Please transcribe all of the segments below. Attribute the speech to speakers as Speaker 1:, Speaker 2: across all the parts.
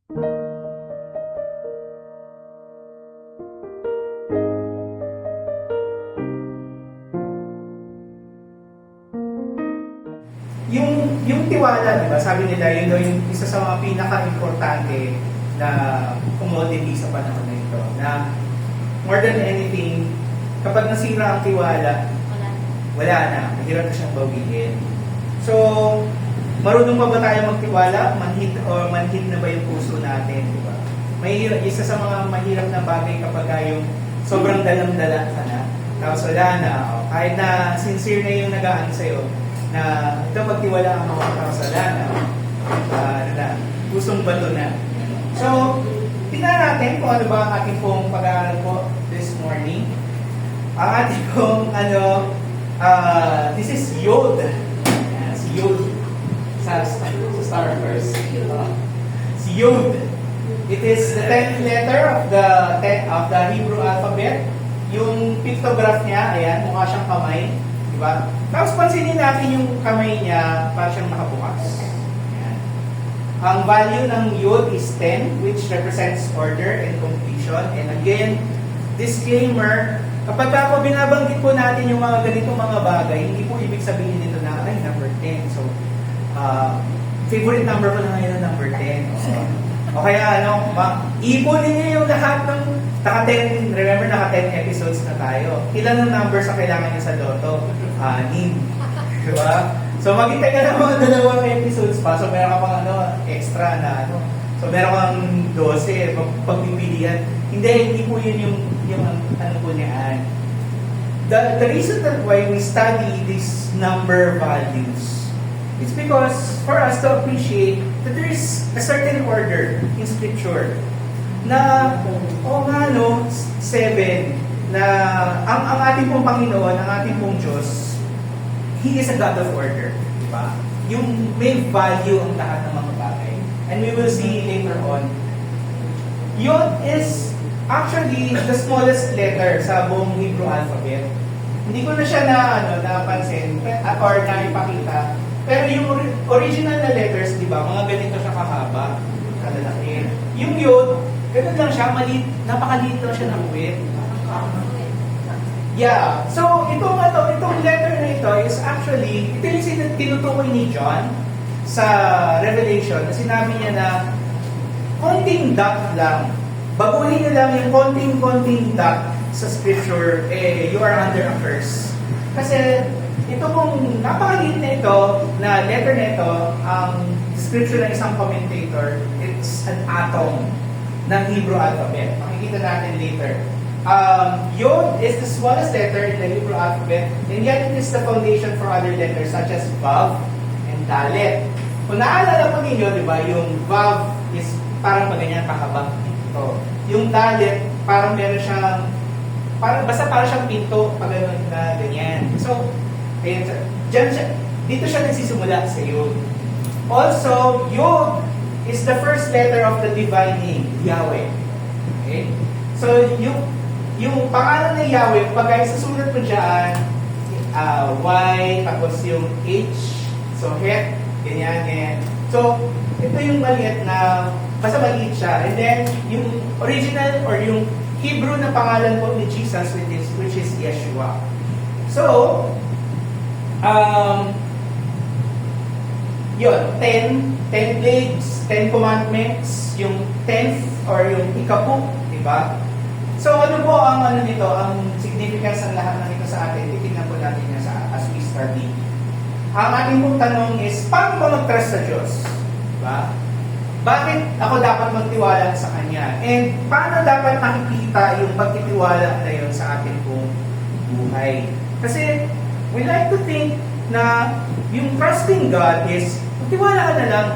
Speaker 1: Yung tiwala, di ba? Sabi nila, yun daw yung isa sa mga pinaka-importante na commodity sa panahon na ito. Na more than anything, kapag nasira ang tiwala, wala na. Mahirap na siyang bawiin. So, marunong pa ba tayo magtiwala? Manhid na ba yung puso natin? Di ba? Isa sa mga mahirap na bagay kapag yung sobrang dalam-dala ka na. Tapos wala na. Kahit na sincere na yung nag-aan sa'yo, na ito magtiwala ang mga tao sa lana. Pusong bato na. So, tingnan natin kung ano ba ang ating pong pag-aaral po this morning. Ang ating pong this is Yod. Si Yod sa Star Wars. Si Yod. It is the 10th letter of the Hebrew alphabet. Yung pictograph niya, ayan, mukha siyang kamay. Diba? Tapos pansinin natin yung kamay niya para siyang nakabukas. Ayan. Ang value ng Yod is 10, which represents order and completion. And again, disclaimer, kapag po binabanggit po natin yung mga ganitong mga bagay, hindi po ibig sabihin nito na, ay, number 10. So, favorite number ko na ngayon number 10. O kaya, ipunin niyo yung lahat ng naka-10, remember, naka-10 episodes na tayo. Ilan ang numbers na kailangan niyo sa Lotto? 6. Diba? So, maghintay ka ng mga 2 episodes pa. So, meron ka pang extra na So, meron kang 12, pagpipilian. Hindi po yun yung ano po niyan. The reason that why we study these number values is because for us to appreciate that there is a certain order in Scripture na, 7, na ang ating pong Panginoon, ang ating pong Diyos, He is a God of order. Diba? Yung may value ang lahat ng mga bagay. And we will see later on. Yod is actually the smallest letter sa buong Hebrew alphabet. Hindi ko na siya napansin or naipakita. Pero yung original na letters, di ba, mga ganito siya kahaba, kalalaki. Yung Yod, ganun lang siya, napakaliit lang siya ng width. Yeah. So, itong letter na ito is actually, ito yung tinutukoy ni John sa Revelation na sinabi niya na konting dot lang. Baguhin niyo lang yung konting dot sa Scripture, you are under a curse. Kasi, ito pong napakaliit na ito, na letter na ito, ang description ng isang commentator, it's an atom ng Hebrew alphabet. Makikita natin later. Yod is the smallest letter in the Hebrew alphabet, and yet it is the foundation for other letters such as Vav and Dalet. Kung naalala po ninyo, di ba, yung Vav is parang maganyan kakaba. So, yung Dalet, parang meron siyang, basta parang siyang pinto, pag na ganyan. So, dito siya nagsisimula sa Yod. Also, Yod is the first letter of the divine name, Yahweh. Okay? So, yung pangalan ng Yahweh, pag sa sulat mo dyan, Y, tapos yung H, so Het, ganyan. So, ito yung maliit na, basta maliit siya. And then, yung original or yung Hebrew na pangalan po ni Jesus, which is Yeshua. So, yun, 10 plagues, 10 commandments, yung 10th or yung ikapu, di ba? So, ano po ang nito, ang significance ng lahat ng ito sa atin? Titignan po natin yan as we study. Ang ating pong tanong is, paano ba mag-trust sa Diyos? Diba? Bakit ako dapat magtiwala sa Kanya? And paano dapat makikita yung pagtitiwala na yun sa ating pong buhay? Kasi, we like to think na yung trusting God is, magtiwala ka na lang,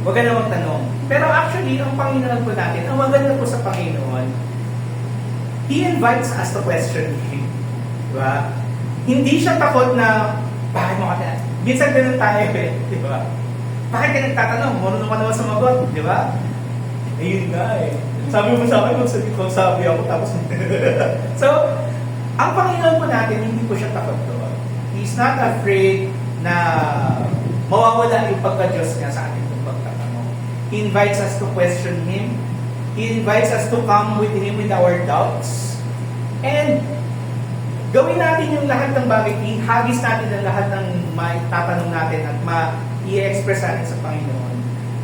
Speaker 1: huwag ka na magtanong. Pero actually, ang Panginoon po natin, ang maganda po sa Panginoon, He invites us to question Him. Diba? Hindi siya takot na, bakit mo ka na? Minsan ganun tayo diba? Bakit ka nagtatanong? Marunong ka naman sumagot, diba? Ayun nga Sabi mo sa akin, kung sabi ako, tapos So, ang Panginoon po natin, hindi po siya takot doon. He's not afraid na mawawala yung pagka-Diyos niya sa ating pagtatanong. He invites us to question Him. He invites us to come with Him with our doubts. And gawin natin yung lahat ng bagay, ihagis natin ang lahat ng tatanong natin at i-express natin sa Panginoon.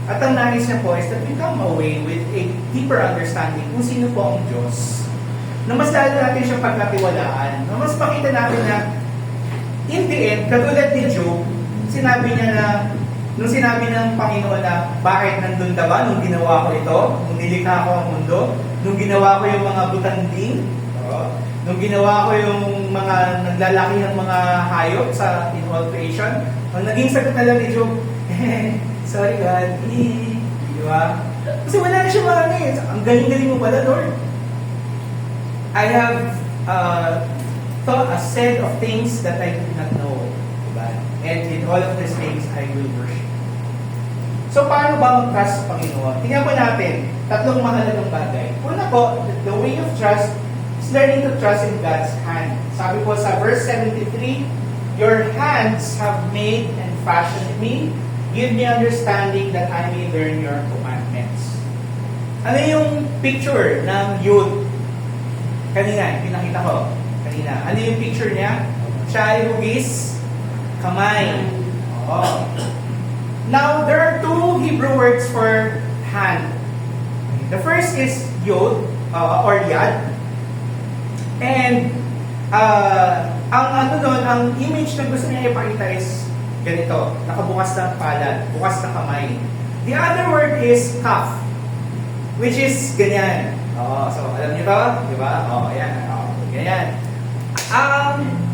Speaker 1: At ang nais niya po is that we come away with a deeper understanding kung sino po ang Diyos. Na mas lalo natin siyang pagkatiwalaan. Na mas makita natin na in the end, katulad ni Job, sinabi niya na nung sinabi ng Panginoon na bakit nandun ka ba nung ginawa ko ito, nung nilikha ko ang mundo, nung ginawa ko yung mga butanding, nung ginawa ko yung mga naglalaki ng mga hayop sa in all creation, ang naging sagot na lang ni Job, sorry God, di ba? Kasi wala na siya marami. Ang galing-galing mo pala, Lord. I have thought a set of things that I did not know. Diba? And in all of these things, I will worship. So, paano ba mag-trust sa Panginoon? Tingnan po natin, tatlong mahalagang bagay. Una po, the way of trust is learning to trust in God's hand. Sabi po sa verse 73, your hands have made and fashioned me. Give me understanding that I may learn your commandments. Ano yung picture ng youth? Kanina, pinakita ko. Kanina. Ano yung picture niya? Siya ay hugis, kamay. Oh. Now, there are two Hebrew words for hand. The first is yod, or yad. And, ang image na gusto niya ipakita is ganito, nakabukas na palad, bukas na kamay. The other word is kaf, which is ganyan. So alam niyo ba? Di ba? Ayan. Ganyan.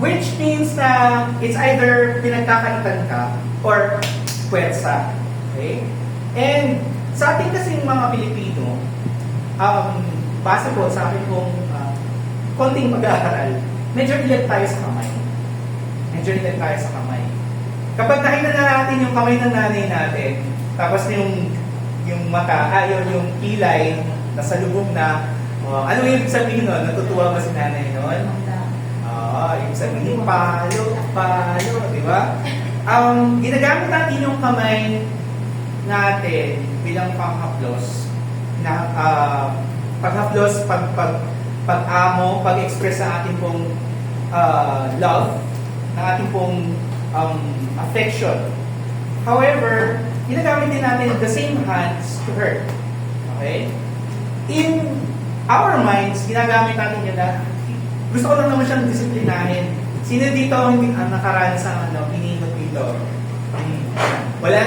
Speaker 1: Which means na it's either pinagkakaitan ka or puwersa. Okay? And sa ating kasing mga Pilipino, base po sa akin pong konting pag-aaral, medyo ilag tayo sa kamay. Kapag nakita na natin yung kamay ng nanay natin, tapos yung mata, yung kilay, nasa lubog na, ano yung ibig sabihin nun? Natutuwa ba si nanay nun? Ibig sabihin, palo, di ba? Ginagamit natin yung kamay natin bilang panghaplos, na paghaplos, pag-amo, pag-express sa ating pong love, ng ating pong affection. However, ginagamit din natin the same hands to hurt. Okay? In our minds, ginagamit natin yun na gusto ko lang naman siyang disiplinahin. Sino dito ang hindi nakaranas ng piningot dito? Wala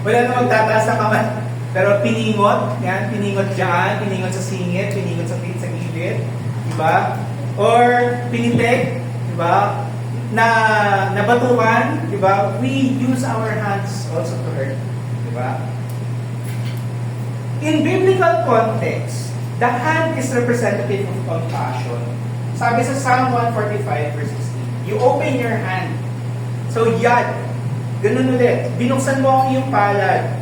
Speaker 1: na magtataas sa kamay. Pero piningot, yan, piningot dyan, piningot sa singit, piningot sa gilid, diba? Or pinitek, diba? Nabatuan, diba? We use our hands also to hurt, diba? In biblical context, the hand is representative of compassion. Sabi sa Psalm 145 verse 16, you open your hand. So yad, ganun ulit, binuksan mo ang iyong palad.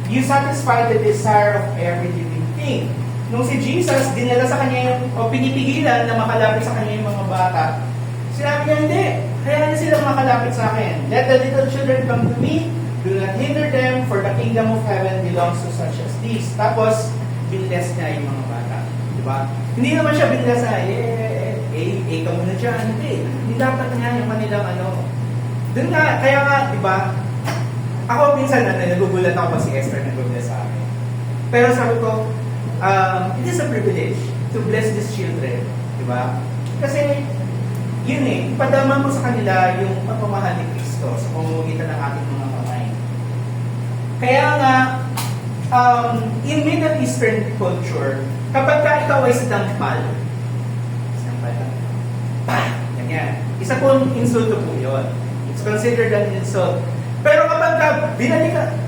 Speaker 1: You satisfy the desire of every living thing. Nung si Jesus, dinala sa kanya yung, o pinipigilan na makalapit sa kanya yung mga bata, sinabi niya, hindi, hayaan niya silang makalapit sa akin. Let the little children come to me, do not hinder them, for the kingdom of heaven belongs to such as these. Tapos, binless niya yung mga bata. Diba? Hindi naman siya binless na, ka muna dyan. Hindi dapat niya yung kanilang Doon nga, kaya nga, diba, ako minsan nagugulat ako pag si Esther nag-bless sa akin. Pero sabi ko, it is a privilege to bless these children. Diba? Kasi, yun ipadama mo sa kanila yung pagmamahal ni Kristo sa pamamagitan ng ating mga kamay. Kaya nga, in Middle Eastern culture, kapag ka ikaw ay sadampal, ganyan. Isa pong insulto po yun. It's considered an insult. Pero kapag ka binalik ka,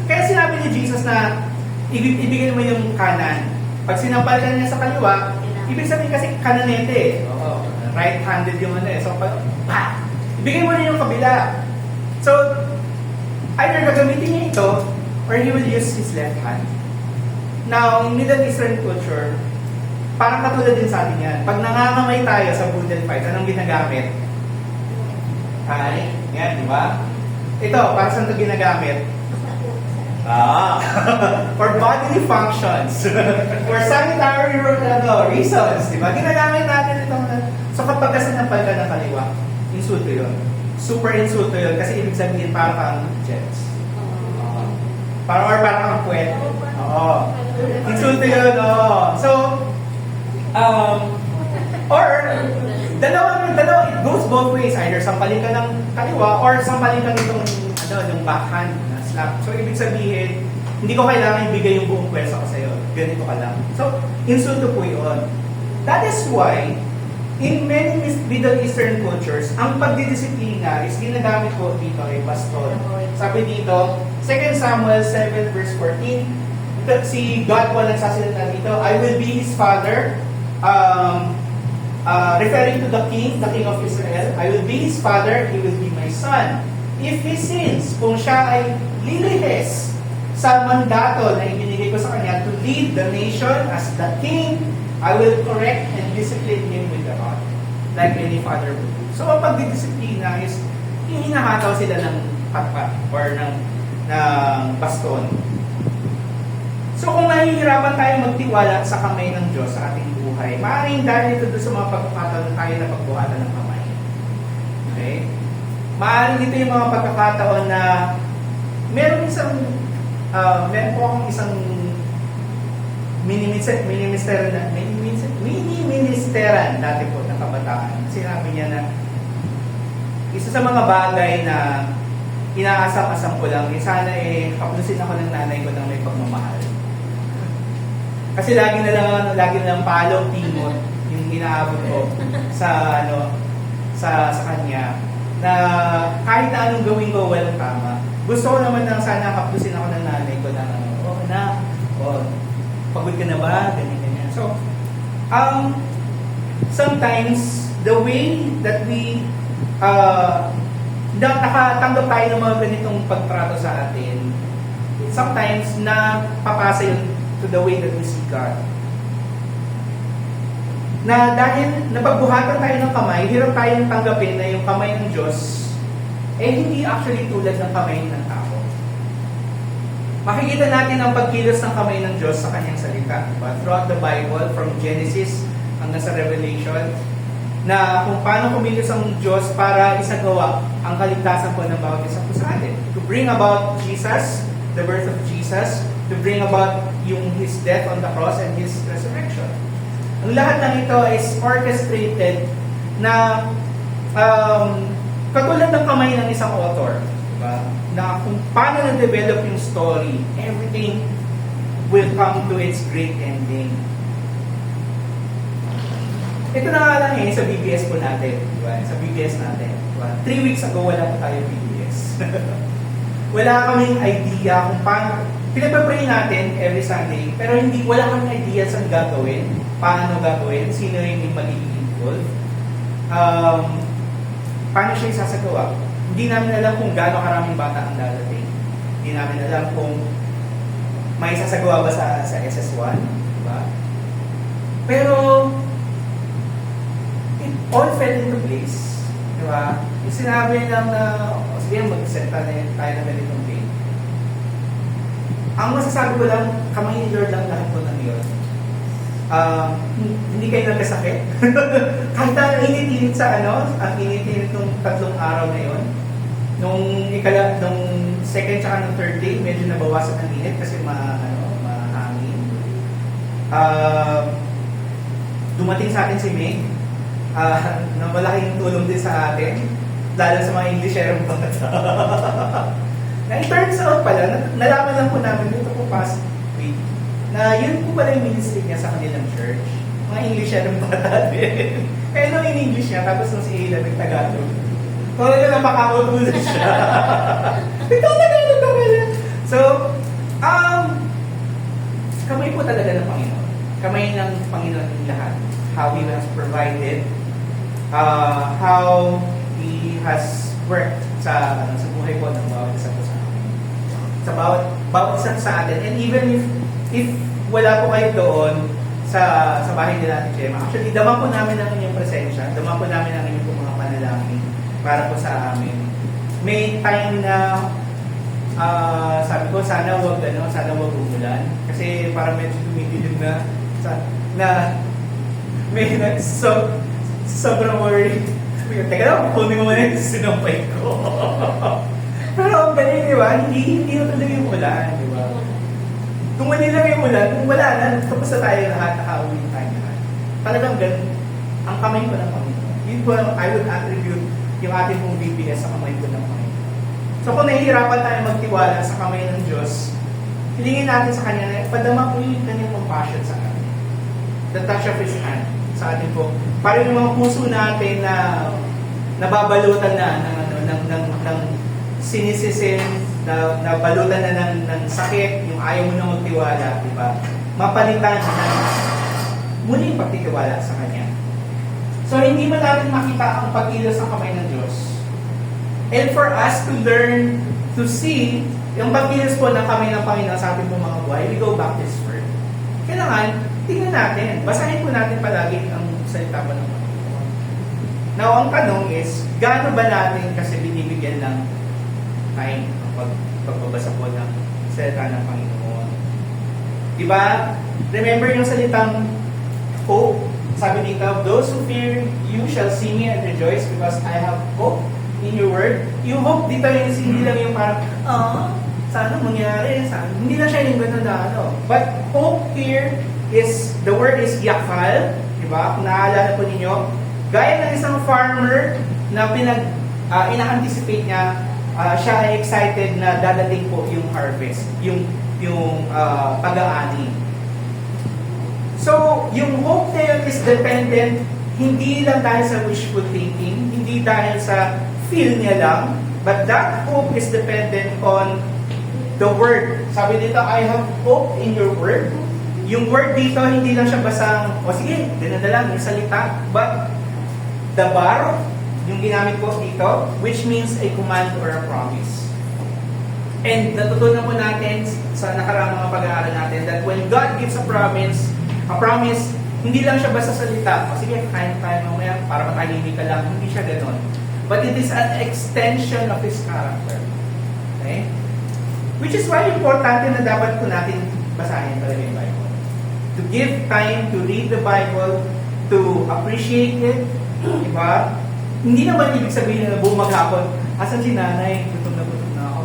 Speaker 1: kaya sinabi ni Jesus na ibigay mo yung kanan. Pag sinampal ka niya sa kaliwa, ibig sabihin kasi kananete. Right-handed yung So, ibigay mo rin yung kabila. So, either gagamitin niya ito, or he will use his left hand. Now, in Middle Eastern culture, parang katulad din sa atin yan. Pag nangangamay tayo sa budel fight, anong ginagamit? Yan, di ba? Ito, para saan ito ginagamit? For bodily functions. For sanitary reasons. Diba? Ginagamit natin itong... So kapag kasi nampal ka ng kaliwa, insulto yun. Super insulto yun kasi ibig sabihin para kang jets. Para kang puwet. Oo. Insulto yun. Oo. So, or, dalawa, it goes both ways. Either sampalin ka ng kaliwa or sampalin ka nitong, yung backhand na slap. So, ibig sabihin, hindi ko kailangan ibigay yung buong pwersa ko sa'yo. Ganito ka lang. So, insulto po yun. That is why, in many Middle Eastern cultures, ang pagdidisiplina is ginagamit po dito ay baston. Sabi dito, 2 Samuel 7 verse 14, si God po nagsasalita dito, I will be his father, referring to the king of Israel. I will be his father, he will be my son. If he sins, kung siya ay lilihis sa mandato na ibinigay ko sa kanya to lead the nation as the king, I will correct and discipline him with the rod, like any father would do. So, ang pagdidisiplina is, hinahataw sila ng patpat or ng baston. So, kung nahihirapan tayo magtiwala sa kamay ng Diyos sa ating buhay, maaaring dahil ito doon sa mga pagkakataon na tayo na pagbuhatan ng kamay. Okay? Maaaring dito yung mga pagkakataon na meron po akong isang mini-ministeran dati po ng kabataan. Sinabi niya na isa sa mga bagay na inaasam-asam ko lang, sana haplusin ako ng nanay ko ng may pagmamahal. Kasi lagi na lang palo, timot, yung inaabot ko sa kanya, na kahit na anong gawin ko, walang tama. Gusto ko naman na sana haplusin ako ng nanay ko na, pagod ka na ba? Ganyan. So, sometimes, the way that we nakatanggap tayo ng mga ganitong pagtrato sa atin, sometimes, napapasa yun to the way that we see God. Na dahil napagbuhatan tayo ng kamay, hirap tayong tanggapin na yung kamay ng Diyos, hindi actually tulad ng kamay ng tao. Makikita natin ang pagkilos ng kamay ng Diyos sa kanyang salita. Diba? Throughout the Bible, from Genesis hanggang sa Revelation, na kung paano kumilos ang Diyos para isagawa ang kaligtasan po ng bawat isa po sa atin. To bring about Jesus, the birth of Jesus, to bring about his death on the cross and his resurrection. Ang lahat ng ito is orchestrated na katulad ng kamay ng isang author. Diba? Na kung paano na-develop yung story, everything will come to its great ending. Ito na nga lang sa BBS po natin. Diba? Sa BBS natin. Diba? 3 weeks ago, wala po tayo BBS. Wala kaming idea kung paano. Pinapapray natin every Sunday, pero wala kaming idea saan gagawin, paano gagawin, sino yung magiging involved, paano siya isasagawa. Hindi namin alam kung gaano karaming bata ang dadating. Hindi namin alam kung may sasagawa ba sa SS1. Diba? Pero, it all fell into place. Diba? Yung sinabi lang na, sige, mag-set tayo na ganitong day. Ang masasabi ko lang, kamay ni Lord lang lahat po ng yun. Hindi kayo nagkasakit. Kahit ang init-init ang init-init nung 3 araw na yun, nung second tsaka nung third day, medyo nabawasan ang init kasi mahangin. Dumating sa atin si Meg, na malaking tulong din sa atin, lalo sa mga Englisherong bata. Na it turns out pala, nalaman lang po namin dito po past week, na yun po pala yung ministry niya sa kanilang church. Mga Englisherong bata din. Kaya nung in-English niya, tapos nung si Hila nagtagalog. Talaga na makakutulog siya. Nagtagalog ka pala. So, kamay po talaga ng Panginoon. Kamay ng Panginoon ng lahat. How He has provided, how He has worked sa buhay po ng bawat isa po sa atin. Sa bawat isa sa atin. And even if wala po kayo doon sa bahay nila ni Gemma, actually, dama po namin ang inyong presensya, dama po namin ang inyong mga panalangin para po sa amin. may time na sabi ko, sana wag umulan. Kasi parang medyo tumitigil na may sobrang worried. Teka lang, kunin mo muna yung sinampay ko. Pero ang galing, di ba? Hindi na talaga yung ulan, di ba? Kung wala lang yung ulan, kung wala na, tapos na tayo lahat, nakauwi tayo lahat. Talagang ganun, ang kamay ko ng Panginoon. Yun po, I would attribute yung ating pong BPS sa kamay ko ng Panginoon. So kung nahihirapan tayo magtiwala sa kamay ng Diyos, hilingin natin sa Kanya na padama po yung kanyang compassion sa atin. The touch of His hand sa atin po. Para yung mga puso natin na nababalutan na ng sinisisin, na balutan na ng sakit, yung ayaw mo na magtiwala, di ba? Mapalitan na muli yung pagtitiwala sa Kanya. So, hindi man natin makita ang pagkilos ng kamay ng Diyos. And for us to learn, to see, yung pagkilos po ng kamay ng Panginoon sa ating mga buhay, we go back to His Word. Kailangan, tingnan natin, basahin po natin palagi ang salita po ng Panginoon. Now, ang tanong is, gaano ba natin kasi binibigyan ng time ang pagbabasa po ng salita ng Panginoon? Diba? Remember yung salitang hope? Sabi dito, those who fear you shall see me and rejoice because I have hope in your word. Yung hope dito yung hindi lang yung parang, sana mangyari, sana. Hindi na siya yung gano'n na ano. But hope here is, the word is yakal, diba? Kung naaalala po ninyo, gaya ng isang farmer na ina-anticipate niya, siya ay excited na dadating po yung harvest, yung pag-aani. So, yung hope na yun is dependent hindi lang dahil sa wishful thinking, hindi dahil sa feel niya lang, but that hope is dependent on the word. Sabi dito, I have hope in your word. Yung word dito, hindi lang siya basang, sige, dinadala yung salita, but dabar, yung ginamit ko dito, which means a command or a promise. And natutunan po natin sa nakaraang mga pag-aaral natin that when God gives a promise, hindi lang siya basta salita. Sige, kain tayo mamaya para matahimik ka lang. Hindi siya gano'n. But it is an extension of His character. Okay? Which is why importante na dapat po natin basahin talaga yung Bible. To give time to read the Bible, to appreciate it, diba? Hindi naman ibig sabihin na buong maghapon, asan si nanay? Gutom na ako.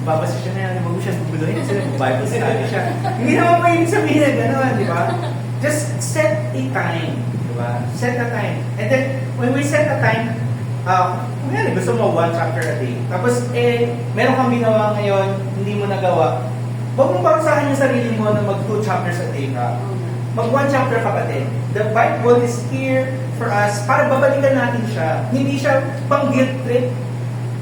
Speaker 1: Babasa siya na yan, huwag mo siya bubuluhin kasi Bible study siya. Hindi naman pa ibig sabihin na gano'n, di ba? Just set a time, di ba? Set a time. And then, when we set a time, gusto mo 1 chapter a day. Tapos, meron kang ginawa ngayon, hindi mo nagawa. Huwag mong parusahan yung sarili mo na mag 2 chapters a day ka. Mag 1 chapter ka pa din. The Bible is here for us para babalikan natin siya. Hindi siya pang guilt trip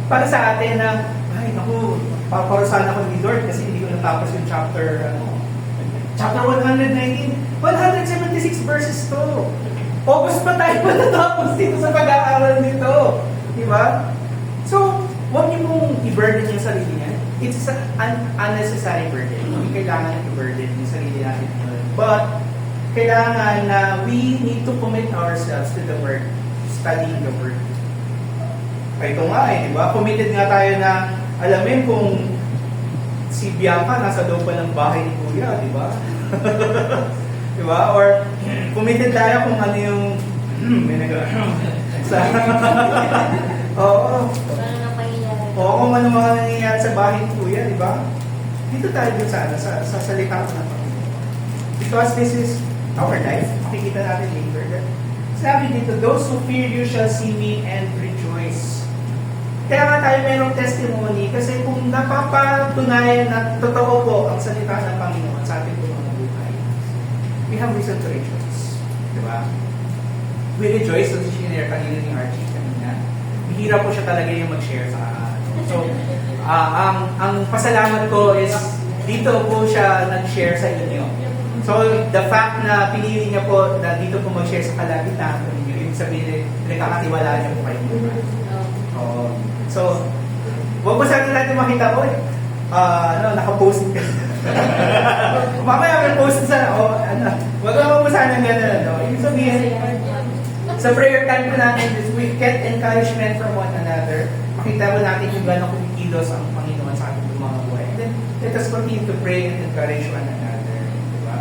Speaker 1: para sa atin na, ay, naku, paparusahan ako ni Lord kasi hindi ko natapos yung chapter 119. 176 verses to. August pa tayo matatapos dito sa pag-aaral nito. Di ba? So, huwag niyo pong i-burden yung sarili niya. It's an unnecessary burden. Hindi kailangan i-burden yung sarili natin. But, kailangan na we need to commit ourselves to the Word, studying the Word. Ito nga di ba? Committed nga tayo na alamin kung si Bianca nasa loob pa ng bahay ni Kuya, di ba? Di ba? Or committed tayo kung ano yung may Oo, kung ano mga nangyayari sa bahay ni Kuya, di ba? Dito tayo dun sa salita ko ng Panginoon. Because this is our life. Makikita natin later. Sabi dito, those who fear you shall see me and rejoice. Kaya nga tayo mayroong testimony kasi kung napapatunayan na totoo po ang salita ng Panginoon sa ating mga buhay, we have reason to rejoice. Diba? We rejoice as sinare kanina ni Archie kanina. Bihira po siya talaga yung mag-share sa So, ang pasalamat ko is dito po siya nag-share sa inyo. So, the fact na pinili niya po na dito po mag-share sa kalagitnaan po ninyo, ibig sabihin, nakakatiwalaan niya po kayo. So, huwag mo sana natin makita ko naka-post ka. Mamaya may post sa, huwag mo sana gano'n, Ibig sabihin, sa prayer time po natin, we get encouragement from one another. makita mo natin kung gano'ng kumikilos ang Panginoon sa ating mga buhay. And then, let us continue to pray and encourage one another. Diba?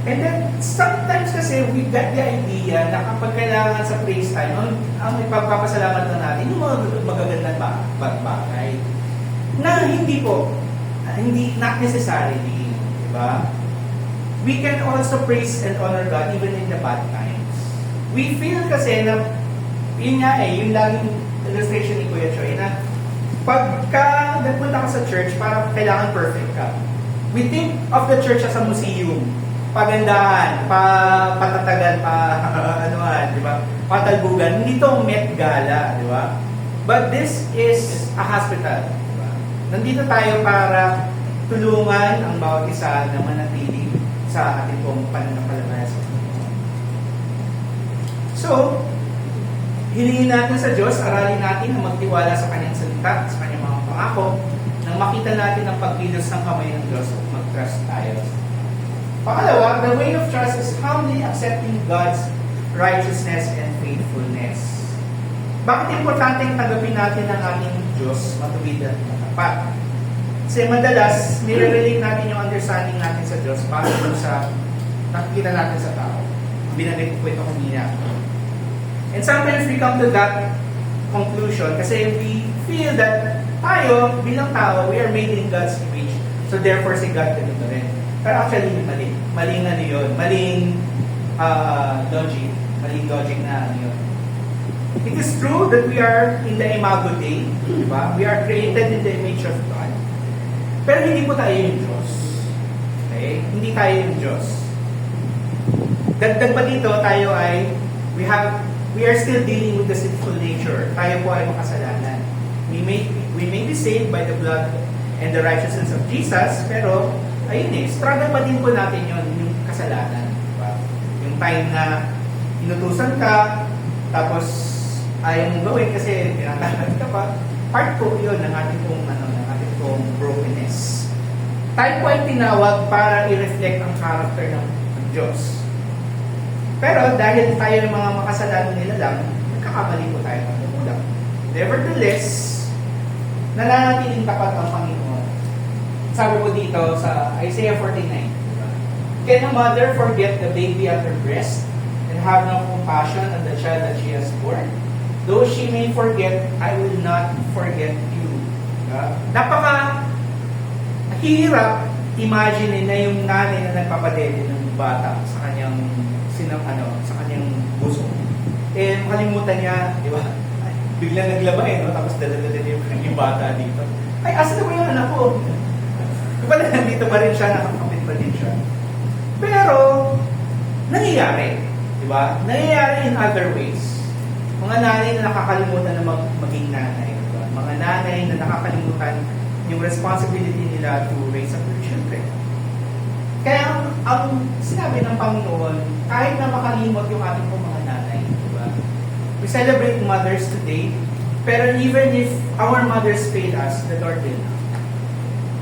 Speaker 1: And then, sometimes kasi we got the idea na kapag kailangan sa praise time, ang ipagpapasalamat na natin, yung mga magagandang bagay. Na hindi po, hindi, not necessarily. Diba? We can also praise and honor God even in the bad times. We feel kasi na, yun nga yung laging illustration ni Kuya Choi, na pagka nagpunta ka sa church, parang kailangan perfect ka. We think of the church as a museum. Pagandahan, patatagan, di ba? Patalbugan. Hindi to Met Gala, di ba? But this is a hospital, di ba? Nandito tayo para tulungan ang bawat isa na manatili sa ating pong pananampalataya sa Panginoon. So, hilingin natin sa Diyos, aralin natin na magtiwala sa Kanyang salita, sa Kanyang mga pangako, nang makita natin ang pagkilos ng kamay ng Diyos at mag-trust tayo. Pangalawa, the way of trust is humbly accepting God's righteousness and faithfulness. Bakit importante tanggapin natin ang ating Diyos matuwid at matapat? Kasi madalas, nire-relate natin yung understanding natin sa Diyos para sa nakikita natin sa tao. Binanggit ko ito kanina. And sometimes we come to that conclusion kasi we feel that tayo, bilang tao, we are made in God's image. So therefore, si God ganito rin. Pero actually, mali. Maling ano yun. Maling logic. Maling logic na ano yun. It is true that we are in the imago Dei. Diba? We are created in the image of God. Pero hindi po tayo yung Diyos. Okay? Hindi tayo yung Diyos. Dagdag pa dito, tayo ay, we are still dealing with the sinful nature. Tayo po ay makasalanan. We may be saved by the blood and the righteousness of Jesus, pero ayun struggle pa din po natin yun, yung kasalanan. Diba? Yung time na inutusan ka, tapos ayaw mong gawin kasi tinatakot ka pa, part po yun ng ating pong brokenness. Tayo po ay tinawag para i-reflect ang character ng Diyos. Pero dahil tayo ng mga makasalanan nila lang, nagkakamali po tayo ng kulang. Nevertheless, nananatiling tapat ang Panginoon. Sabi po dito sa Isaiah 49, diba? Can a mother forget the baby at her breast and have no compassion on the child that she has born? Though she may forget, I will not forget you. Diba? Napaka hirap imagine na yung nanay na nagpapadede ng bata sa kanyang sa kanyang buso. Eh, makalimutan niya, di ba? Biglang naglaba no? Tapos dala-dala niya yung kanyang bata dito. Ay, asan na ba yung anak ko? Pala, nandito pa rin siya, nakakapit pa rin siya. Pero, nangyayari. Di ba? Nangyayari in other ways. Mga nanay na nakakalimutan na maging nanay. Diba? Mga nanay na nakakalimutan yung responsibility nila to raise up their children. Kaya ang sinabi ng Panginoon, kahit na makalimot yung ating pong mga nanay, diba? We celebrate mothers today, pero even if our mothers fail us, the Lord will not.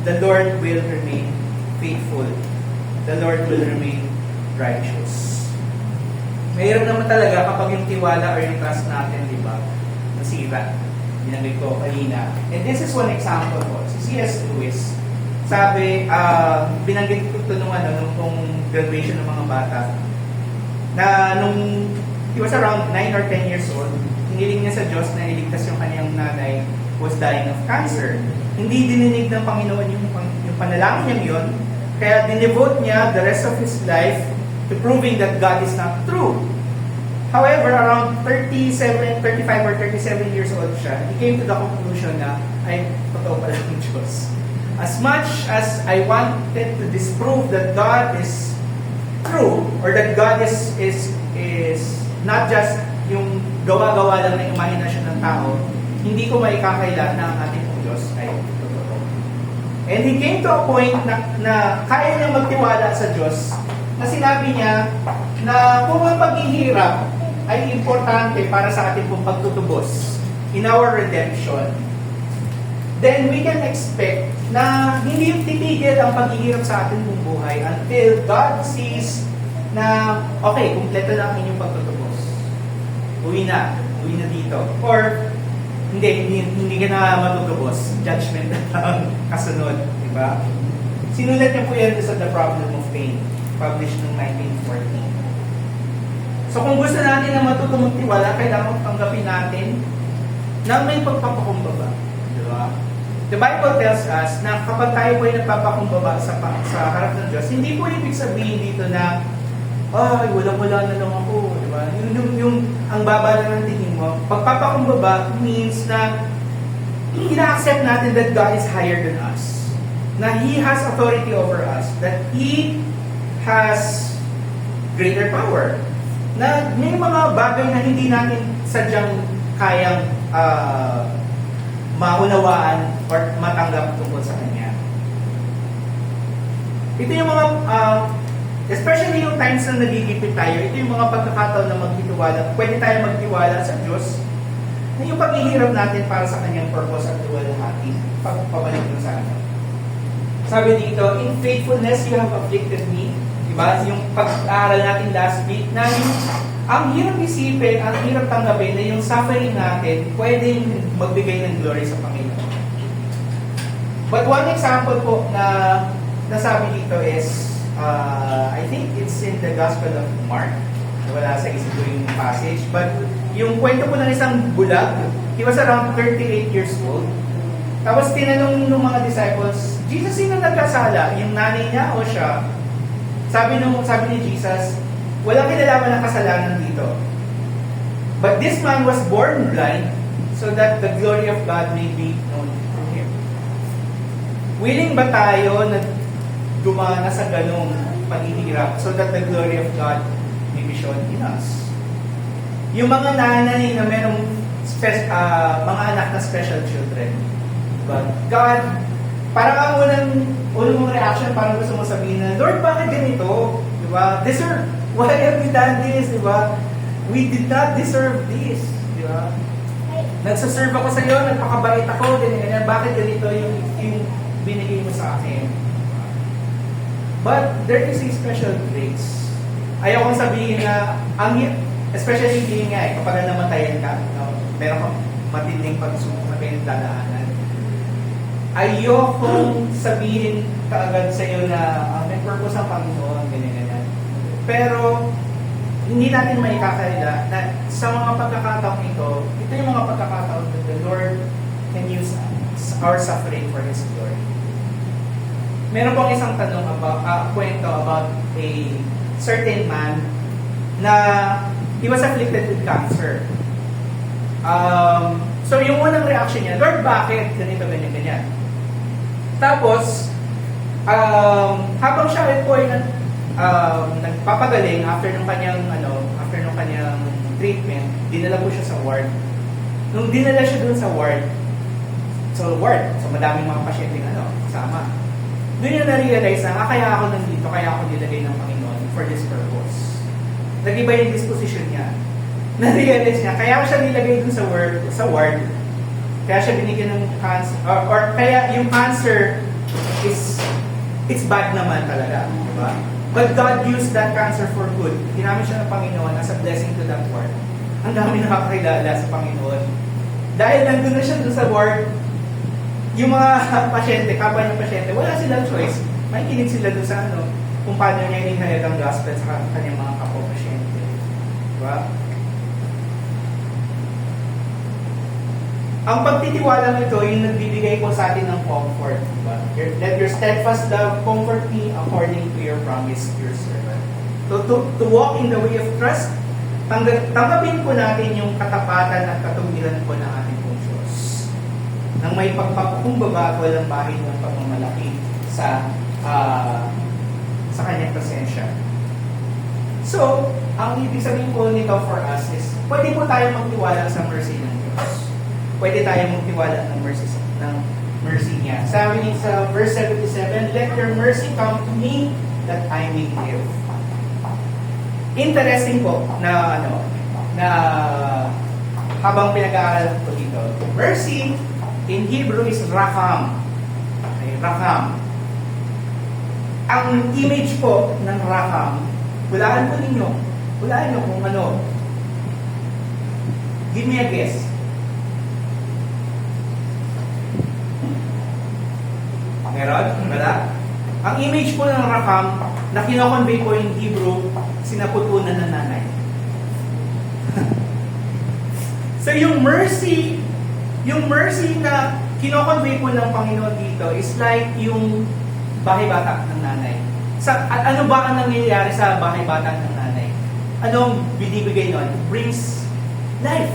Speaker 1: The Lord will remain faithful. The Lord will remain righteous. Mayroon naman talaga kapag yung tiwala or yung trust natin, di ba, nasira. Binanggit ko kanina. And this is one example po. Si C.S. Lewis, sabi, binanggit ko ito nung graduation ng mga bata, na nung he was around 9 or 10 years old, hiniling niya sa Diyos na iligtas yung kanyang nanay was dying of cancer. Hindi dininig ng Panginoon yung panalangin niya yun, kaya dinevote niya the rest of his life to proving that God is not true. However, around 35 or 37 years old siya, he came to the conclusion na, ay, totoo pala yung Diyos. As much as I wanted to disprove that God is true, or that God is not just yung gawa-gawa lang ng imahinasyon ng tao, hindi ko maikakaila na ang ating Diyos ay totoo. And he came to a point na kaya niya magtiwala sa Diyos, na sinabi niya na kung ang paghihirap ay importante para sa ating pong pagtutubos in our redemption, then we can expect na hindi titigil ang paghihirap sa ating buong buhay until God sees na, okay, kumpleto na ang inyong pagtutubos. Uwi na dito. Or, hindi ka na matutubos. Judgment ang kasunod, di ba? Sinulat niya po yan sa The Problem of Pain, published noong 1914. So kung gusto natin na matutong magtiwala, kailangan tanggapin natin na may pagpapakumbaba. Di ba? The Bible tells us na kapag tayo po ay nagpapakumbaba sa harap ng Diyos, hindi po ibig sabihin dito na ay, wala na lang ako, di ba? Yung ang baba na ng tingin mo, pagpapakumbaba means na ina-accept natin that God is higher than us. Na He has authority over us. That He has greater power. Na may mga bagay na hindi natin sadyang kayang maunawaan or matanggap tungkol sa Kanya. Ito yung mga especially yung times na nagigipit tayo, ito yung mga pagkakataon na magtitiwala. Pwede tayo magtiwala sa Diyos na yung paghihirap natin para sa Kanyang purpose at luwalhati. Pagpabalik nyo sa akin. Sabi dito, in faithfulness you have afflicted me. Diba? Yung pag-aaral natin last week na yung ang hirap isipin, ang hirap tanggapin na yung suffering natin pwedeng magbigay ng glory sa Panginoon. But one example po na nasabi dito is I think it's in the Gospel of Mark. Wala sa isip ko yung passage. But yung kwento po ng isang bulag, he was around 38 years old. Tapos tinanong ng mga disciples, Jesus, sino nagkasala? Yung nanay niya o siya? Sabi ni Jesus, walang kinalaman ng kasalanan dito. But this man was born blind so that the glory of God may be known through him. Willing ba tayo na dumana sa ganong paghihirap so that the glory of God may be shown in us? Yung mga nanay na merong mga anak na special children. But God, parang ang unang reaction, parang gusto mo sabihin na, Lord, bakit ganito? Diba? Why have we done this? Diba? We did not deserve this. Diba? Nagsaserve ako sa iyo, nagpakabait ako, ganyan. Bakit ganito yung binigay mo sa akin? But there is a special grace. Ayaw kong sabihin na, especially hindi nga kapag namatayan ka, meron kang matinding pagsubok na pinagdadaanan. Ayaw kong sabihin kaagad sa iyo na may purpose ang Panginoon, ganyan. Pero, hindi natin maikakaila na sa mga pagkakataong ito yung mga pagkakataon that the Lord can use our suffering for His glory. Meron pong isang tanong kwento about a certain man na he was afflicted with cancer. So yung unang reaction niya, Lord, bakit? Ganito, ganyan. Tapos, habang siya po ay nagpapagaling after nung kanyang treatment, dinala po siya sa ward. Nung dinala siya dun sa ward, so madaming mga pasyente kasama. Doon niya na-realize na, kaya ako nandito, kaya ako nilagay ng Panginoon for this purpose. Nag-iba yung disposition niya. Na-realize niya, kaya siya nilagay dun sa ward, kaya siya binigyan ng cancer, or kaya yung cancer it's bad naman talaga, di ba? But God used that cancer for good. Ginamit siya ng Panginoon as a blessing to that ward. Ang dami nakakakilala sa Panginoon. Dahil nandun na siya dun sa ward, yung mga pasyente, kapwa ng pasyente, wala silang choice. Makikinig sila dun sa kung paano niya inihayag ang gospel sa kanyang mga kapwa-pasyente. Diba? Ang pagtitiwala nito, yung nagbibigay ko sa atin ng comfort. Diba? Let your steadfast love comfort me according to your promise, your servant. To walk in the way of trust, tanggapin po natin yung katapatan at katuwiran po ng ating pong Diyos. Nang may pagpapakumbaba at walang bahid ng pagmamalaki sa kanyang presensya. So, ang ibig sabihin po nito for us is, pwede po tayo magtiwala sa mercy ng Diyos. Pwede tayo magtiwala ng mercy niya. Sabi niya sa verse 77, let your mercy come to me that I may live. Interesting po na habang pinag-aaral ko dito, mercy in Hebrew is racham. Okay, racham. Ang image po ng racham, hulaan po ninyo. Hulaan nyo kung ano. Give me a guess. Herod, wala. Ang image po ng rakam na kinoconvey po yung Hebrew, sinaputunan ng nanay. So yung mercy na kinoconvey po ng Panginoon dito is like yung bahay bata ng nanay. Ano ba ang nangyayari sa bahay bata ng nanay? Anong binibigay nun? Brings life.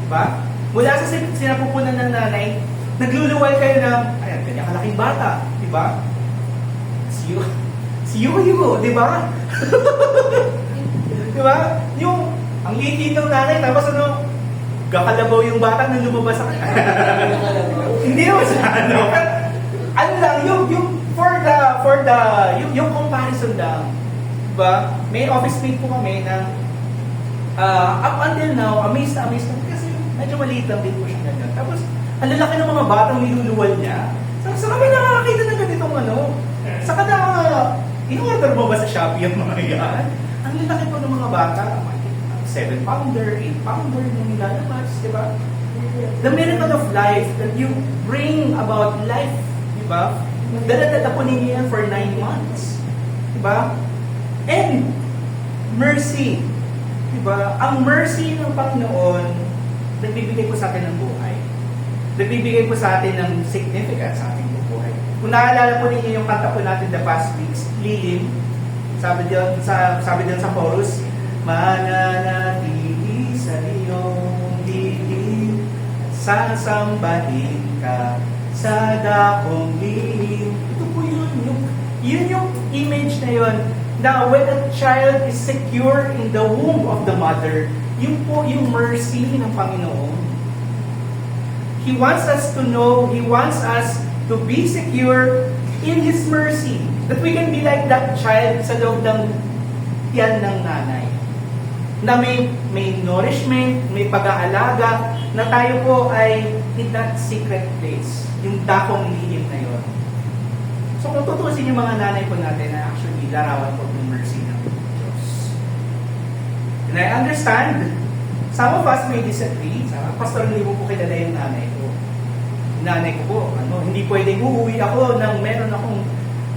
Speaker 1: Diba? Mula sa sinapupunan ng nanay, nagluluwal kayo ng, ayan, kanya kalaking bata. Diba? Si Yugo, diba? Diba? Yung, ang liit ng nanay, tapos gakalabaw yung bata nang lumabas sa kanya. Hindi naman siya, ano lang, yung comparison lang. Diba? May office mate po kami na up until now, amazed na kasi medyo maliit lang din po siya ganyan. Tapos, ang lalaki ng mga batang niluluwal niya. Sa kami nakakakita na ganitong saka na, in-order mo ba sa Shopee yung mga yan? Ang lalaki po ng mga bata, 7-pounder, 8-pounder yung nilalabas, di ba? The miracle of life that you bring about life, di ba? Dala-dala po ninyo yan for 9 months. Di ba? And mercy. Di ba? Ang mercy ng Panginoon, nagbibigay po sa atin ng buhay. Nagbibigay po sa atin ng significance sa ating buhay. Kung naalala po ninyo yung kanta po natin the past weeks, Lilim, sabi doon sa chorus, mananatili sa iyong dilim, sasambahin ka sa dakong lilim. Ito po yun yung image na yun. Now, when a child is secure in the womb of the mother, yun po yung mercy ng Panginoon. He wants us to know, He wants us to be secure in His mercy. That we can be like that child sa loob ng tiyan ng nanay. Na may nourishment, may pag-aalaga, na tayo po ay in that secret place. Yung dakong lihim na yon. So kung tutusin yung mga nanay po natin na actually larawan po ng mercy ng Diyos. And I understand, some of us may disagree. Pastor, hindi mo po kilala yung nanay ko. Yung nanay ko po, hindi pwedeng uuwi ako nang meron akong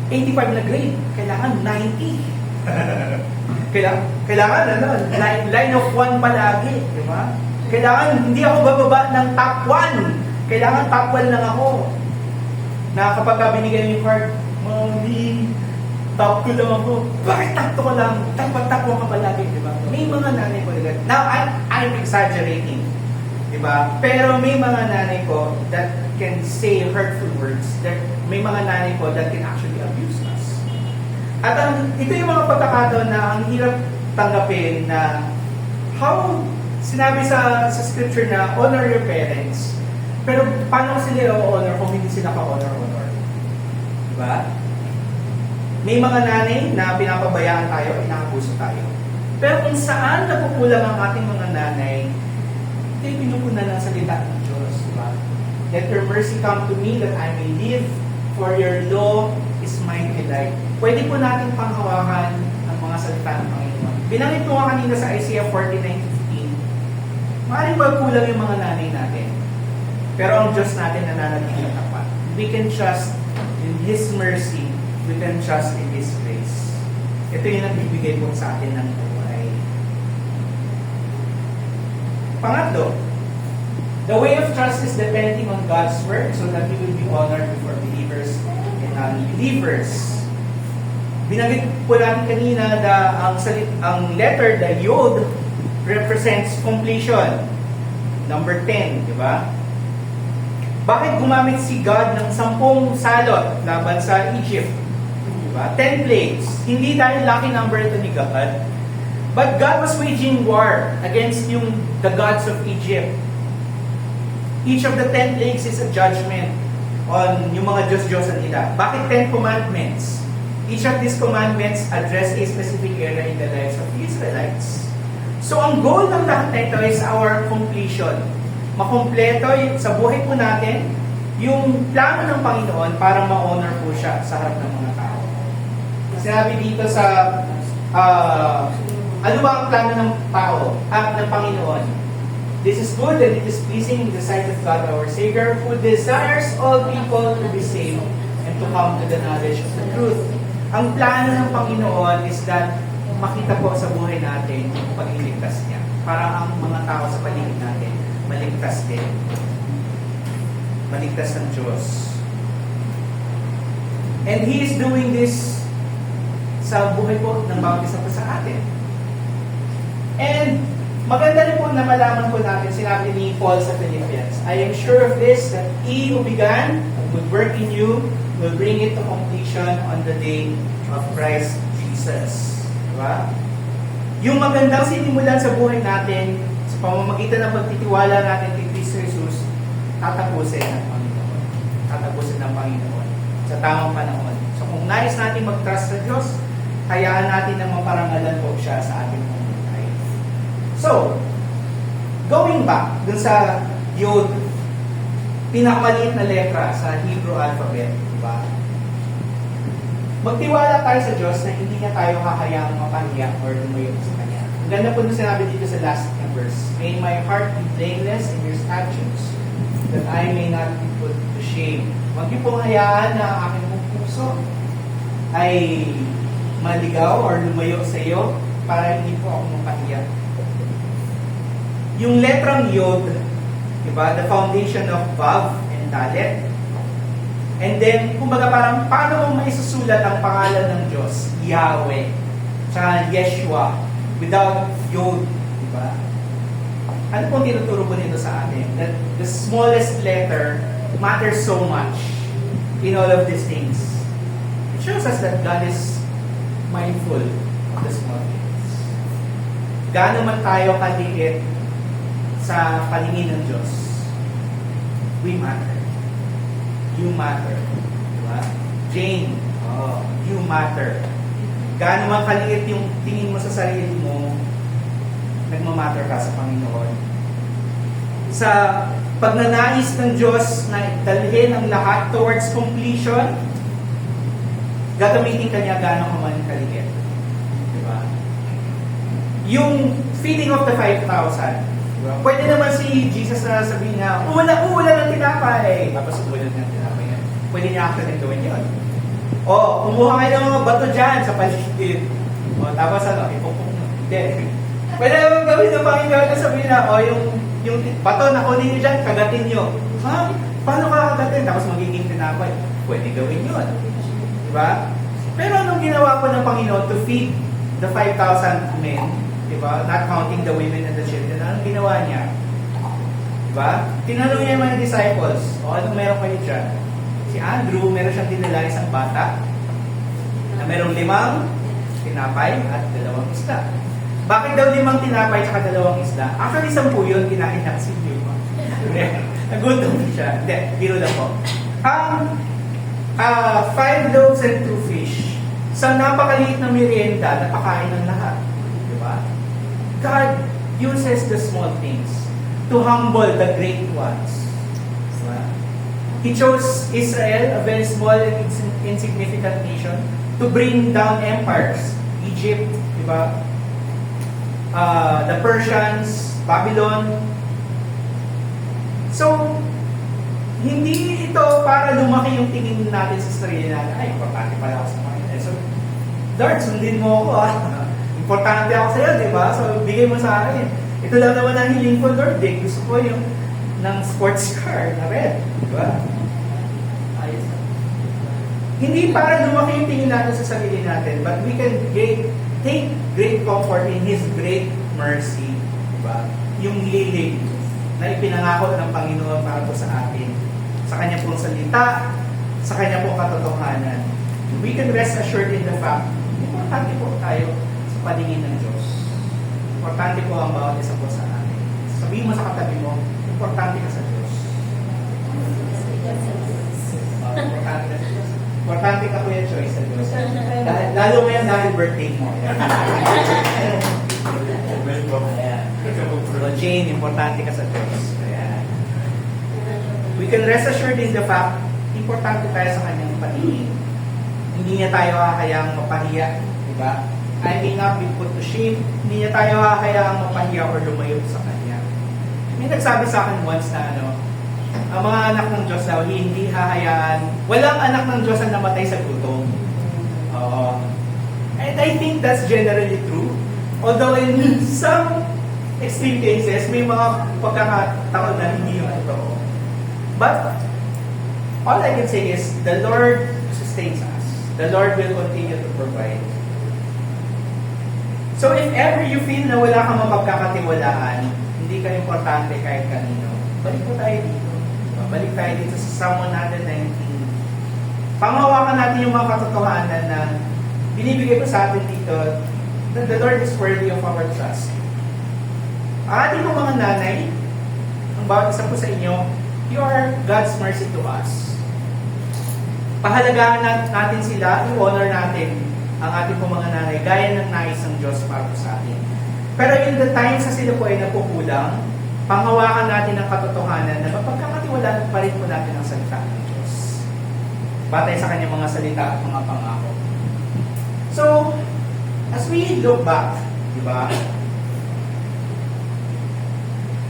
Speaker 1: 85 na grade. Kailangan 90. Kailangan line of 1 palagi. Di ba? Kailangan, hindi ako bababa ng top 1. Kailangan top 1 lang ako. Na kapag binigay yung card, Mommy, top 2 lang ako. Bakit top 2 ko lang? Top 1 ka palagi, di ba? May mga nanay ko na now, I'm exaggerating. Di ba? Pero may mga nanay ko that can say hurtful words. May mga nanay ko that can actually abuse us. At ito yung mga pagkakataon na ang hirap tanggapin na how sinabi sa scripture na honor your parents. Pero paano sila i-honor kung hindi sila ka-honor? Diba? May mga nanay na pinapabayaan tayo, inaabuso tayo. Pero kung saan napukulang ang ating mga nanay, ito yung pinupunan ng salita ng Diyos. Diba? Let your mercy come to me that I may live, for your law is my delight. Pwede po natin panghawakan ang mga salita ng Panginoon. Binanggit ko nga kanina sa Isaiah 49:15. Maaaring magkulang yung mga nanay natin. Pero ang Diyos natin nananatiling tapat. We can trust in His mercy. We can trust in His grace. Ito yung nagbibigay po sa atin ng buhay. Pangatlo, the way of trust is depending on God's word so that we will be honored before believers and unbelievers. Binanggit po natin kanina na ang letter, the Yod, represents completion. Number 10, di ba? Bakit gumamit si God ng 10 salot laban sa Egypt? Di ba? 10 plagues. Hindi dahil lucky number ito ni God. But God was waging war against the gods of Egypt. Each of the 10 plagues is a judgment on yung mga Diyos-Diyosan nila. Bakit 10 commandments? Each of these commandments address a specific area in the lives of the Israelites. So ang goal ng lahat na ito is our completion. Makompleto sa buhay po natin yung plano ng Panginoon para ma-honor po siya sa harap ng mga tao. Sinabi dito sa ano ba ang plano ng tao at ng Panginoon? This is good and it is pleasing in the sight of God our Savior, who desires all people to be saved and to come to the knowledge of the truth. Ang plano ng Panginoon is that makita po sa buhay natin yung pagliligtas niya. Para ang mga tao sa paligid natin, maligtas din. Maligtas ng Diyos. And He is doing this sa buhay po ng bawat isa po sa atin. And maganda rin po na malaman po natin, sinabi ni Paul sa Philippians, I am sure of this, that He who began a good work in you will bring it to completion on the day of Christ Jesus. Diba? Yung magandang sinimulan sa buhay natin, sa pamamagitan ng pagtitiwala natin kay Kristo Jesus, tatapusin ng Panginoon. Tatapusin ng Panginoon sa tamang panahon. So kung nais natin mag-trust sa Diyos, hayaan natin na maparangalan po siya sa ating buhay. So, going back dun sa Yod, pinakamaliit na letra sa Hebrew alphabet, diba? Magtiwala tayo sa Diyos na hindi niya tayo hahayang mapahiya or lumayo sa Kanya. Ang ganda po nung sinabi dito sa last verse, May my heart be blameless in your statutes, that I may not be put to shame. Huwag niyo pong hayaan na ang aking puso ay maligaw or lumayo sa iyo para hindi po ako mapahiya. Yung letrang Yod, diba? The foundation of Vav and Dalet. And then, kumbaga parang paano mo maisusulat ang pangalan ng Diyos? Yahweh. Tsaka Yeshua. Without Yod. Diba? Ano pong tinuturo po nito sa atin? That the smallest letter matters so much in all of these things. It shows us that God is mindful of the small things. Gaano man tayo kaliit sa paningin ng Diyos, we matter. You matter. Diba? Jane, you matter. Gaano man kaliit yung tingin mo sa sarili mo, nagmamatter ka sa Panginoon. Sa pagnanais ng Diyos na dalhin ang lahat towards completion, gagamitin ka niya gaano ka man kaliit. Diba? Yung feeding of the 5,000, diba? Pwede naman si Jesus na sabihin na, ulan ng tinapay. Tapos ulan ng tinapay yan. Pwede niya actually gawin yun. O, kumuha kayo ng mga bato dyan sa paligid. O, tapos ipupok mo. Hindi. Pwede naman gawin ng Panginoon na sabihin na, yung bato na kunin niyo dyan, kagatin niyo. Ha? Paano ka kagatin? Tapos magiging tinapay. Pwede gawin yun. Diba? Pero anong ginawa po ng Panginoon to feed the 5,000 men? Diba? Not counting the women and the children. Anong ginawa niya? Diba? Tinanong niya yung mga disciples, anong meron kayo dyan? Si Andrew, meron siyang dinala isang bata na merong 5 tinapay at 2 isda. Bakit daw 5 tinapay at 2 isda? Actually, 10 yun, kinain niya kasi 5. Nagutom siya. Hindi, biro lang po. 5 loaves and 2 fish. Sa napakaliit na merienda, napakain ng lahat. Diba? God uses the small things to humble the great ones. Diba? He chose Israel, a very small and insignificant nation, to bring down empires. Egypt, diba? The Persians, Babylon. So, hindi ito para lumaki yung tingin natin sa sarili natin. Ay, importante pala ako sa Panginoon. So, Lord, sundin mo ako Importante ako sa iyo, di ba? So, bigay mo sa akin. Ito lang naman ang hiling ko, Lord. Gusto ko yung ng sports car na red. Di ba? Ayos. Hindi para lumaki yung tingin natin sa sarili natin, but we can take great comfort in His great mercy. Di ba? Yung lilig na ipinangako ng Panginoon para po sa atin. Sa Kanya pong salita, sa Kanya pong katotohanan. We can rest assured in the fact, importante po tayo sa paningin ng Diyos. Importante po ang bawat isa po sa atin. Sabihin mo sa katabi mo, importante ka sa Diyos. Importante ka sa Diyos. Importante ka po yung choice sa Diyos. Lalo ngayon dahil birthday mo. So, Jane, importante ka sa Diyos. We can rest assured in the fact, importante tayo sa Kanyang paningin. Hindi niya tayo hahayang mapahiya. Diba? I may not be put to shame. Hindi niya tayo hahayang mapahiya or lumayo sa Kanya. May nagsabi sa akin once na ang mga anak ng Diyos daw, hindi hahayaan, walang anak ng Diyos ang namatay sa gutom. Oo. And I think that's generally true. Although in some extreme cases, may mga pagkakataon na hindi yung totoo. But, all I can say is, the Lord sustains us. The Lord will continue to provide. So if ever you feel na wala kang mapagkakatiwalaan, hindi ka importante kahit kanino, balik po tayo dito. Balik tayo dito sa Psalm 119. Panghawakan natin yung mga katotohanan na binibigay ko sa atin dito, that the Lord is worthy of our trust. Ang ating mga nanay, ang bawat isa po sa inyo, you are God's mercy to us. Pahalagaan natin sila, i-honor natin ang ating mga nanay, gaya ng nais ng Diyos para sa atin. Pero in the times na sila po ay nagkukulang, panghawakan natin ang katotohanan na mapagkakatiwalaan pa rin po natin ang salita ng Diyos. Batay sa kanyang mga salita at mga pangako. So, as we look back, di ba?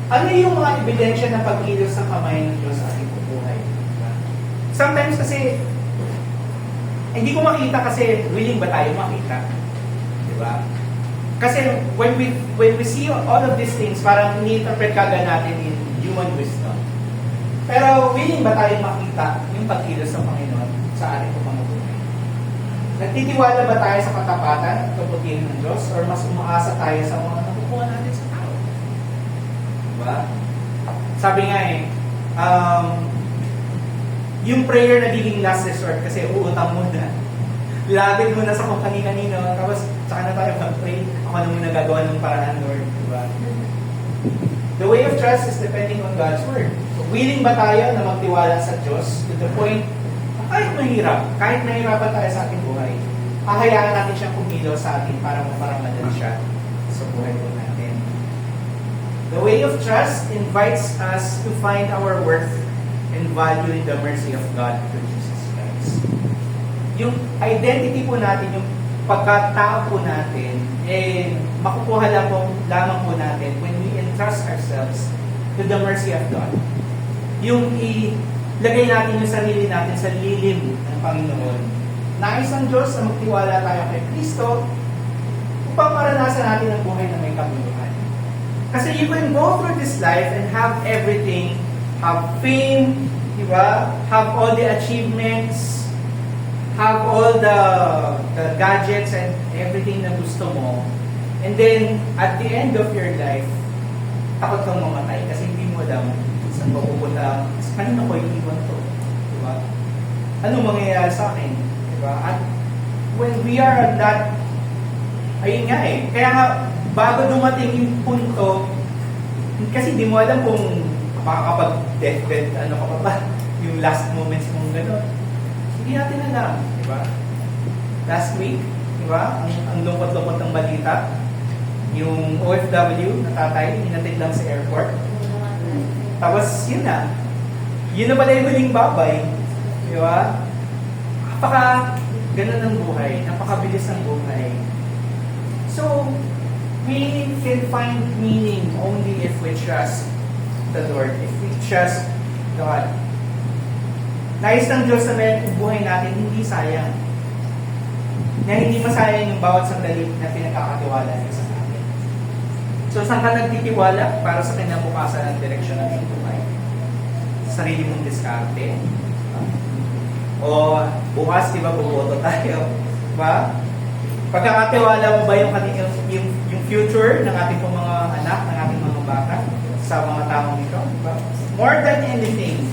Speaker 1: Ano yung mga ebidensya na pag-ilos ng kamay ng Diyos sa ating buhay? Diba? Sometimes kasi, hindi ko makita kasi willing ba tayo makita? Di ba? Kasi when we see all of these things, parang ini-interpret kagad natin in human wisdom. Pero willing ba tayo makita yung pag-ilos ng Panginoon sa ating mga buhay? Nagtitiwala ba tayo sa katapatan at kabutihan ng Diyos? Or mas umaasa tayo sa mga nakukuha natin sa tao? Diba? Sabi nga yung prayer nagiging last resort kasi uutang muna. Lapit muna sa kung kanino, tapos saka na tayo mag-pray. Ako na muna gagawa ng paraan, Lord. Diba? The way of trust is depending on God's Word. So, willing ba tayo na magtiwala sa Diyos to the point kahit mahirapan tayo sa ating buhay, hahayaan natin siyang kumilos sa atin para maparamadan siya sa buhay po natin. The way of trust invites us to find our worth and value in the mercy of God through Jesus Christ. Yung identity po natin, yung pagkatao po natin, makukuha lamang po natin when we entrust ourselves to the mercy of God. Yung lagay natin yung sarili natin sa lilim ng Panginoon. Nais ng Diyos na magtiwala tayo kay Kristo upang maranasan natin ang buhay na may kabuluhan. Kasi you can go through this life and have everything, have fame, diba? Have all the achievements, have all the gadgets and everything na gusto mo. And then, at the end of your life, takot kang mamatay kasi hindi mo alam saan mapupunta. Kanina ko iiwan to? Diba? Anong mangyayari sa akin? Diba? At when we are at that, ayun nga kaya nga, bago dumating yung punto, kasi di mo alam kung makakapag-deathbed, ano ka pa ba, yung last moments mong gano'n. Hindi natin alam, diba? Last week, diba? Ang lungkot-lungkot ng balita, yung OFW, natatay, hinatid lang sa airport. Tapos, yun na. Yun na pala yung huling babay. Di ba? Ganun ang buhay. Napakabilis ng buhay. So, we can find meaning only if we trust the Lord. If we trust God. Nais ng Diyos na yung buhay natin, hindi sayang. Na hindi masayang yung bawat sandali na pinagkakatiwala niya sa atin. So, saan ka nagtitiwala para sa kinabukasan ng direksyon ng iyong buhay? Sarili mong diskarte. O bukas, di ba, bumoto tayo? Diba? Pagkakatiwala mo ba yung future ng ating mga anak, ng ating mga bata sa mga taong ito? Diba? More than anything,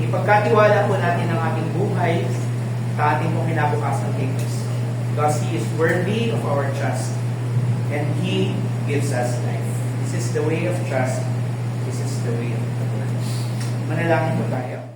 Speaker 1: ipagkatiwala po natin ang ating buhay sa ating pong kinabukasan kay Kristo. Because He is worthy of our trust and He gives us life. This is the way of trust. This is the way of the Lord. Manalangin po tayo.